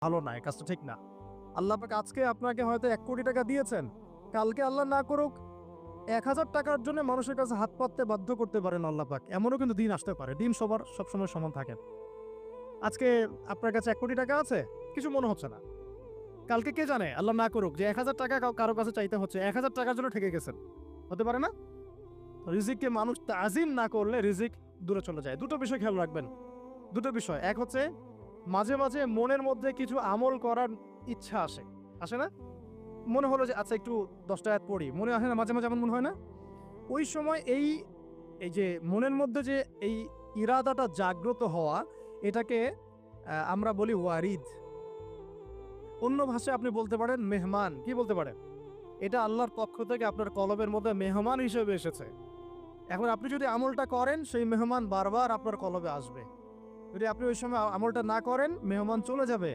ভালো না, এই কাজটা ঠিক না। আল্লাহ পাক আজকে আপনাকে হয়তো ১ কোটি টাকা দিয়েছেন, কালকে আল্লাহ না করুক ১,০০০ টাকার জন্য মানুষের কাছে হাত পাততে বাধ্য করতে পারেন আল্লাহ পাক। এমনও কিন্তু দিন আসতে পারে। দিন সবসময় সমান থাকে না। আজকে আপনার কাছে ১ কোটি টাকা আছে, কিছু মনে হচ্ছে না। কালকে কে জানে আল্লাহ না করুক যে ১,০০০ টাকা কারো কাছে চাইতে হচ্ছে, ১,০০০ টাকার জন্য ঠকে গেছেন। হতে পারে না? রিজিককে মানুষ তাজিম না করলে রিজিক দূরে চলে যায়। দুটো বিষয় খেয়াল রাখবেন। দুটো বিষয়। এক হচ্ছে মাঝে, মাঝে মনের মধ্যে কিছু আমল করার ইচ্ছা আসে। আসে না? মনে হলো যে আচ্ছা একটু ১০ টা আয়াত পড়ি। মনে আসে না মাঝে, মাঝে এমন মনে হয় না? ওই সময় এই যে মনের মধ্যে যে এই ইরাদাটা জাগ্রত হওয়া, এটাকে আমরা বলি ওয়ারিদ। অন্য ভাষায় আপনি বলতে পারেন মেহমান। কি বলতে পারেন? এটা আল্লাহর পক্ষ থেকে আপনার কলবের মধ্যে মেহমান হিসেবে এসেছে। এখন আপনি যদি আমলটা করেন, সেই মেহমান বারবার আপনার কলবে আসবে। যদি আপনি ওই সময় আমলটা না করেন, মেহমান চলে যাবে।